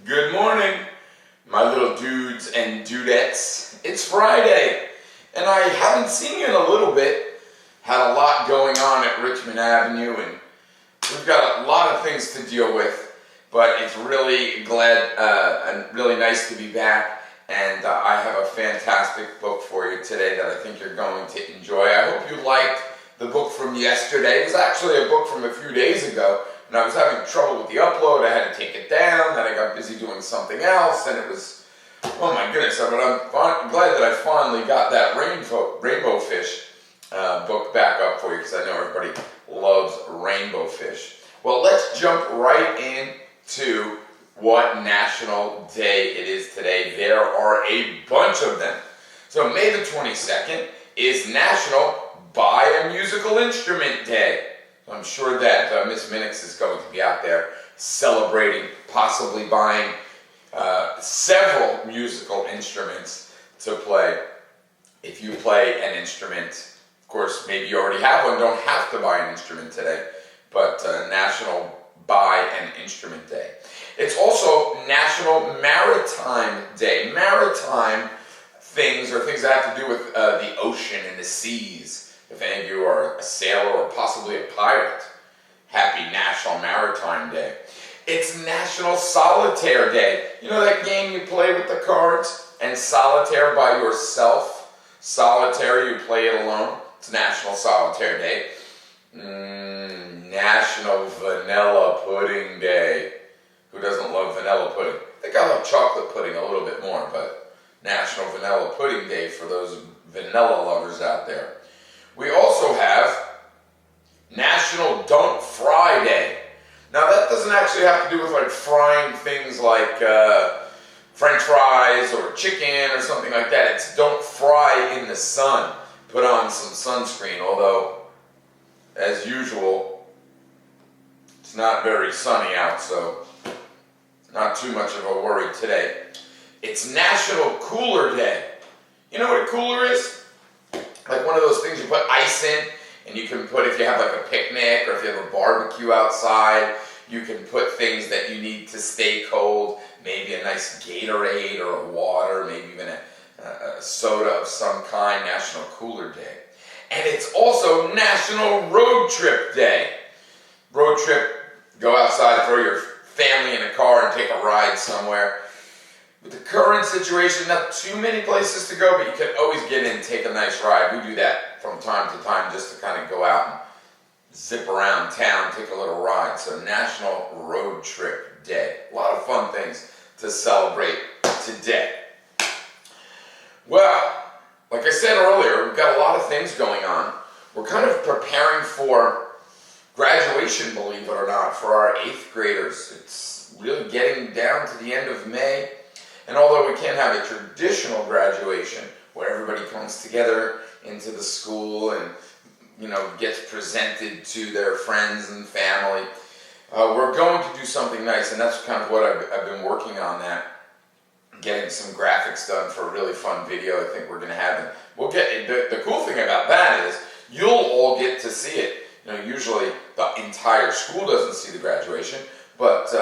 Good morning, my little dudes and dudettes. It's Friday, and I haven't seen you in a little bit. Had a lot going on at Richmond Avenue, and we've got a lot of things to deal with, but it's really and really nice to be back, and I have a fantastic book for you today that I think you're going to enjoy. I hope you liked the book from yesterday. It was actually a book from a few days ago, and I was having trouble with the upload. I had to take it down, then I got busy doing something else, and it was, oh my goodness. But I'm glad that I finally got that Rainbow Fish book back up for you, because I know everybody loves Rainbow Fish. Well, let's jump right into what National Day it is today. There are a bunch of them. So May the 22nd is National Buy a Musical Instrument Day. I'm sure that Miss Minix is going to be out there celebrating, possibly buying several musical instruments to play. If you play an instrument, of course, maybe you already have one, don't have to buy an instrument today, but National Buy an Instrument Day. It's also National Maritime Day. Maritime things are things that have to do with the ocean and the seas. If any of you are a sailor or possibly a pirate, happy National Maritime Day. It's National Solitaire Day. You know that game you play with the cards? And solitaire by yourself? Solitaire, you play it alone. It's National Solitaire Day. National Vanilla Pudding Day. Who doesn't love vanilla pudding? I think I love chocolate pudding a little bit more, but National Vanilla Pudding Day for those vanilla lovers out there. We also have National Don't Fry Day. Now that doesn't actually have to do with like frying things like French fries or chicken or something like that. It's don't fry in the sun. Put on some sunscreen, although as usual it's not very sunny out, so not too much of a worry today. It's National Cooler Day. You know what a cooler is? Like one of those things you put ice in, and you can put, if you have like a picnic or if you have a barbecue outside, you can put things that you need to stay cold, maybe a nice Gatorade or a water, maybe even a soda of some kind. National Cooler Day. And it's also National Road Trip Day. Road trip, go outside, throw your family in a car and take a ride somewhere. With the current situation, not too many places to go, but you can always get in and take a nice ride. We do that from time to time just to kind of go out and zip around town, take a little ride. So National Road Trip Day. A lot of fun things to celebrate today. Well, like I said earlier, we've got a lot of things going on. We're kind of preparing for graduation, believe it or not, for our 8th graders. It's really getting down to the end of May. And although we can't have a traditional graduation where everybody comes together into the school and, you know, gets presented to their friends and family, we're going to do something nice, and that's kind of what I've been working on, that, getting some graphics done for a really fun video I think we're going to have. And we'll get the cool thing about that is you'll all get to see it. You know, usually the entire school doesn't see the graduation, but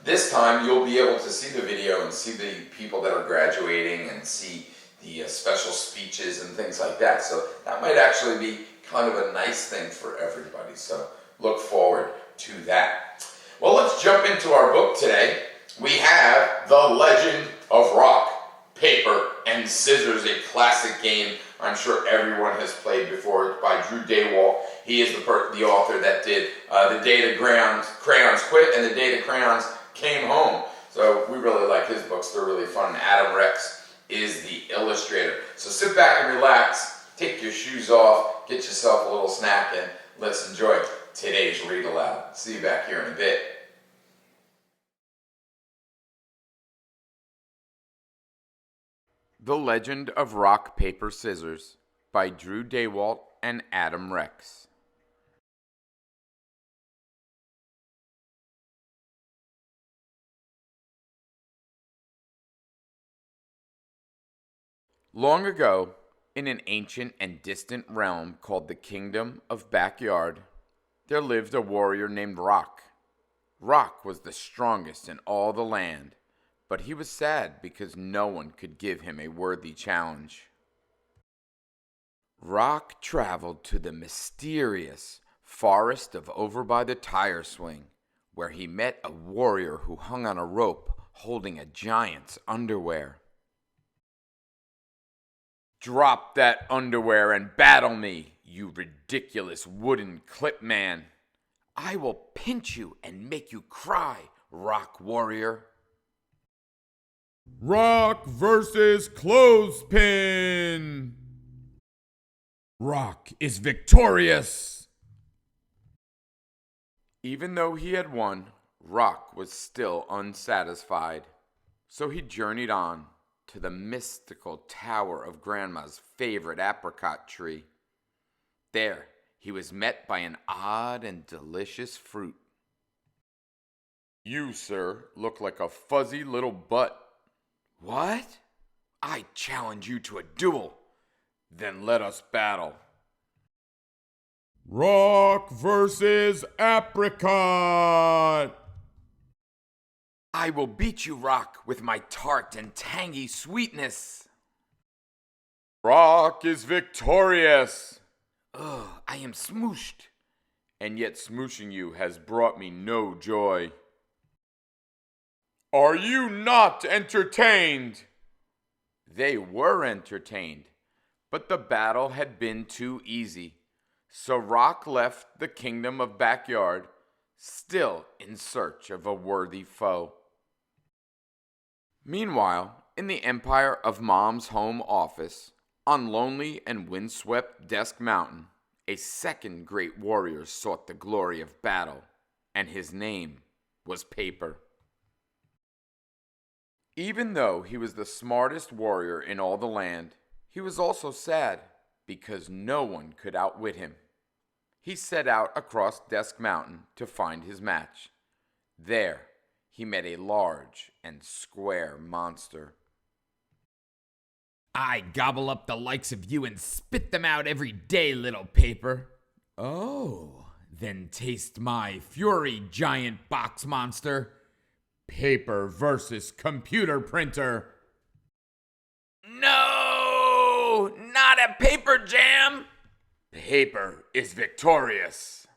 this time you'll be able to see the video and see the people that are graduating and see the special speeches and things like that. So that might actually be kind of a nice thing for everybody. So look forward to that. Well, let's jump into our book today. We have The Legend of Rock, Paper, and Scissors, a classic game I'm sure everyone has played before. It's by Drew Daywalt. He is the author that did The Day the Crayons Quit and The Day the Crayons Came Home. So we really like his books. They're really fun. Adam Rex is the illustrator. So sit back and relax, take your shoes off, get yourself a little snack, and let's enjoy today's Read Aloud. See you back here in a bit. The Legend of Rock, Paper, Scissors by Drew Daywalt and Adam Rex. Long ago, in an ancient and distant realm called the Kingdom of Backyard, there lived a warrior named Rock. Rock was the strongest in all the land, but he was sad because no one could give him a worthy challenge. Rock traveled to the mysterious forest of Over by the Tire Swing, where he met a warrior who hung on a rope holding a giant's underwear. "Drop that underwear and battle me, you ridiculous wooden clip man. I will pinch you and make you cry, Rock Warrior." Rock versus Clothespin. Rock is victorious. Even though he had won, Rock was still unsatisfied. So he journeyed on to the mystical tower of Grandma's favorite apricot tree. There, he was met by an odd and delicious fruit. "You, sir, look like a fuzzy little butt." "What? I challenge you to a duel." "Then let us battle." Rock versus Apricot. "I will beat you, Rock, with my tart and tangy sweetness." Rock is victorious. "Ugh, I am smooshed." "And yet smooshing you has brought me no joy." Are you not entertained? They were entertained, but the battle had been too easy. So Rock left the kingdom of Backyard, still in search of a worthy foe. Meanwhile, in the empire of Mom's home office, on lonely and windswept Desk Mountain, a second great warrior sought the glory of battle, and his name was Paper. Even though he was the smartest warrior in all the land, he was also sad because no one could outwit him. He set out across Desk Mountain to find his match. There, he met a large and square monster. "I gobble up the likes of you and spit them out every day, little Paper." "Oh, then taste my fury, giant box monster." Paper versus computer printer. "No, not a paper jam." "Paper is victorious."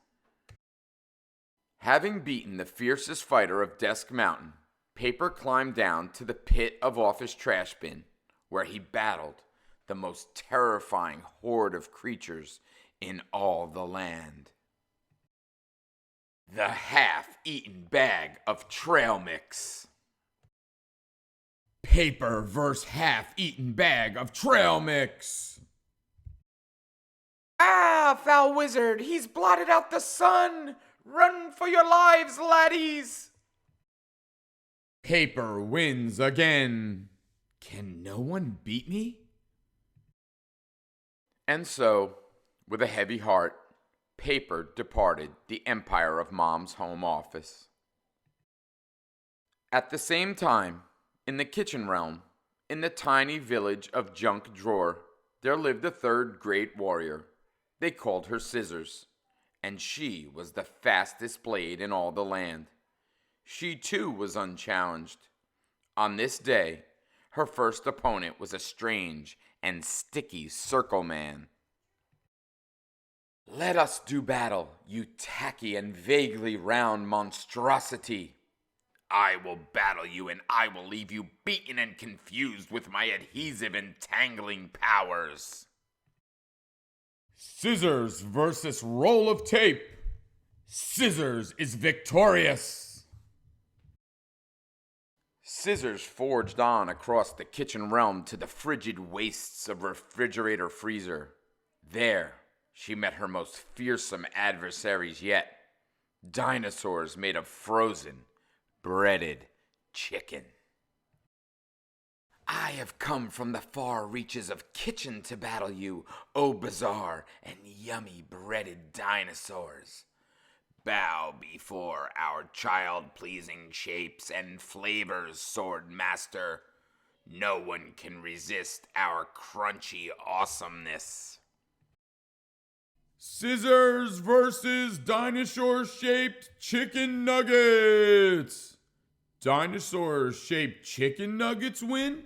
Having beaten the fiercest fighter of Desk Mountain, Paper climbed down to the pit of Office Trash Bin, where he battled the most terrifying horde of creatures in all the land. The half-eaten bag of trail mix. Paper versus half-eaten bag of trail mix. "Ah, foul wizard, he's blotted out the sun! Run for your lives, laddies!" Paper wins again. Can no one beat me? And so, with a heavy heart, Paper departed the empire of Mom's home office. At the same time, in the kitchen realm, in the tiny village of Junk Drawer, there lived a third great warrior. They called her Scissors, and she was the fastest blade in all the land. She too was unchallenged. On this day, her first opponent was a strange and sticky circle man. "Let us do battle, you tacky and vaguely round monstrosity." "I will battle you, and I will leave you beaten and confused with my adhesive entangling powers." Scissors versus roll of tape. Scissors is victorious. Scissors forged on across the kitchen realm to the frigid wastes of refrigerator freezer. There, she met her most fearsome adversaries yet, dinosaurs made of frozen, breaded chicken. "I have come from the far reaches of kitchen to battle you, O bizarre and yummy breaded dinosaurs. Bow before our child-pleasing shapes and flavors, Sword Master. No one can resist our crunchy awesomeness." Scissors versus dinosaur-shaped chicken nuggets. Dinosaur-shaped chicken nuggets win?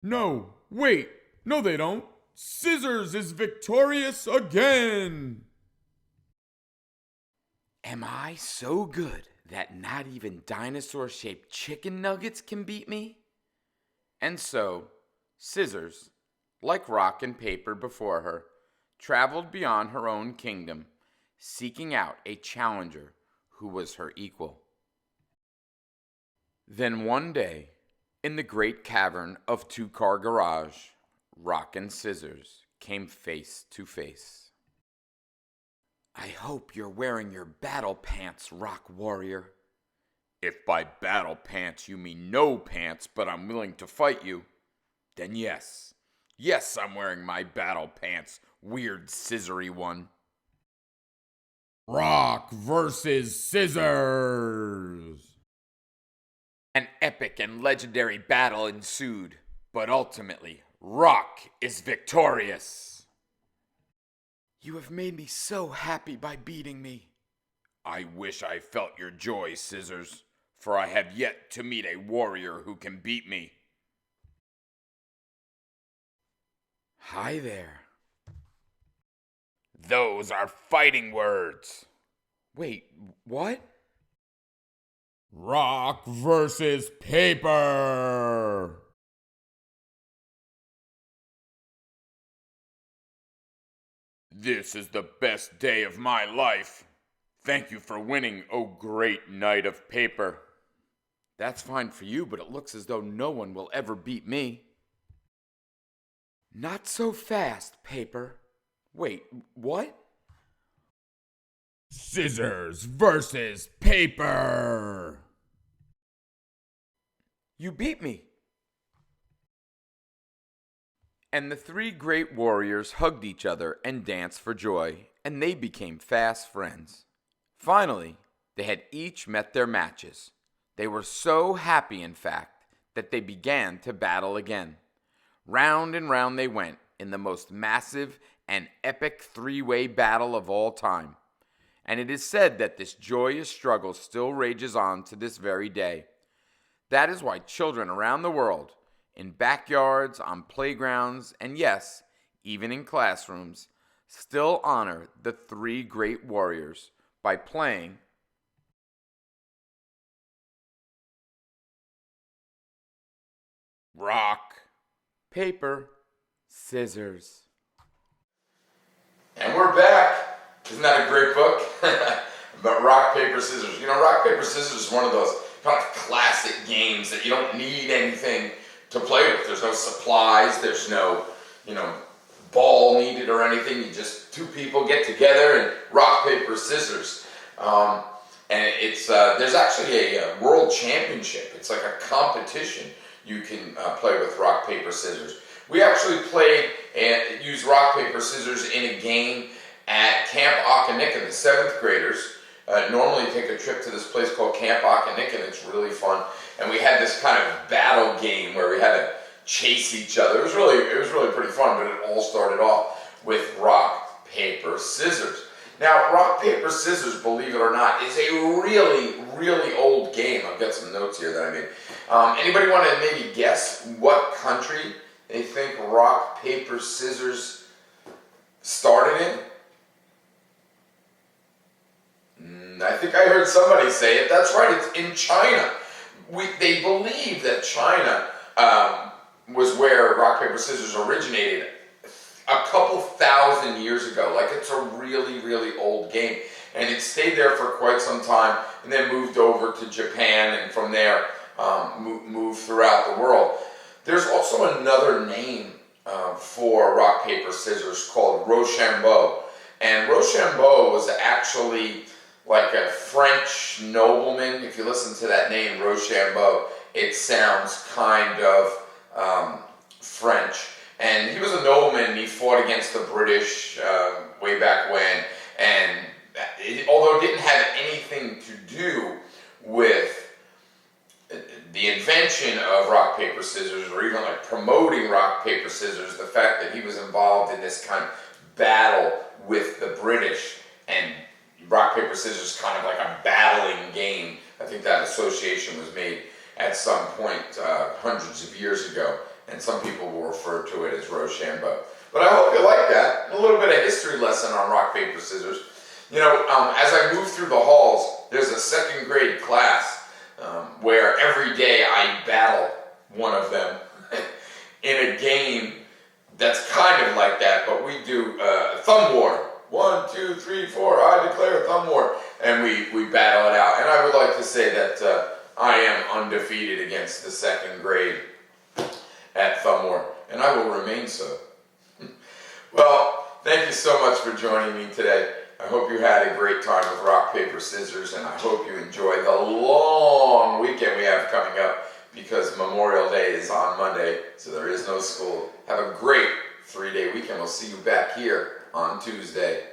No, wait. No, they don't. Scissors is victorious again. Am I so good that not even dinosaur-shaped chicken nuggets can beat me? And so, Scissors, like rock and paper before her, traveled beyond her own kingdom, seeking out a challenger who was her equal. Then one day, in the great cavern of Two-Car Garage, Rock and Scissors came face to face. I hope you're wearing your battle pants, Rock Warrior. If by battle pants you mean no pants, but I'm willing to fight you, then yes. Yes, I'm wearing my battle pants, weird scissory one. Rock versus Scissors. An epic and legendary battle ensued, but ultimately, Rock is victorious. You have made me so happy by beating me. I wish I felt your joy, Scissors, for I have yet to meet a warrior who can beat me. Hi there. Those are fighting words. Wait, what? Rock versus paper. This is the best day of my life. Thank you for winning, oh great knight of paper. That's fine for you, but it looks as though no one will ever beat me. Not so fast, paper. Wait, what? Scissors versus paper. You beat me. And the three great warriors hugged each other and danced for joy, and they became fast friends. Finally, they had each met their matches. They were so happy, in fact, that they began to battle again. Round and round they went in the most massive and epic three-way battle of all time. And it is said that this joyous struggle still rages on to this very day. That is why children around the world, in backyards, on playgrounds, and yes, even in classrooms, still honor the three great warriors by playing rock, paper, scissors. And we're back. Isn't that a great book? But rock, paper, scissors. You know, rock, paper, scissors is one of those kind of classic games that you don't need anything to play with. There's no supplies. There's no, ball needed or anything. You just two people get together and rock, paper, scissors. And it's there's actually a world championship. It's like a competition you can play with rock, paper, scissors. We actually played and used rock, paper, scissors in a game at Camp Akanika. The 7th graders normally take a trip to this place called Camp Akanika, and it's really fun. And we had this kind of battle game where we had to chase each other. It was really pretty fun, but it all started off with rock, paper, scissors. Now, rock, paper, scissors, believe it or not, is a really, really old game. I've got some notes here that I made. Anybody want to maybe guess what country they think rock, paper, scissors started in? I think I heard somebody say it. That's right, it's in China. They believe that China was where rock, paper, scissors originated a couple thousand years ago. Like, it's a really, really old game. And it stayed there for quite some time and then moved over to Japan, and from there moved throughout the world. There's also another name for rock, paper, scissors called Rochambeau. And Rochambeau was actually like a French nobleman. If you listen to that name, Rochambeau, it sounds kind of French. And he was a nobleman, and he fought against the British way back when. And although it didn't have anything to do with the invention of rock, paper, scissors, or even like promoting rock, paper, scissors, the fact that he was involved in this kind of battle with the British, and rock, paper, scissors kind of like a battling game I think that association was made at some point hundreds of years ago, and some people will refer to it as Rochambeau. But I hope you like that. A little bit of history lesson on rock, paper, scissors. You know, as I move through the halls, there's a second grade class where every day I battle one of them in a game that's kind of like that, but we do thumb war. 1, 2, 3, 4, I declare thumb war. And we battle it out. And I would like to say that I am undefeated against the second grade at thumb war. And I will remain so. Well, thank you so much for joining me today. I hope you had a great time with rock, paper, scissors, and I hope you enjoy the long weekend we have coming up because Memorial Day is on Monday, so there is no school. Have a great 3-day weekend. We'll see you back here on Tuesday.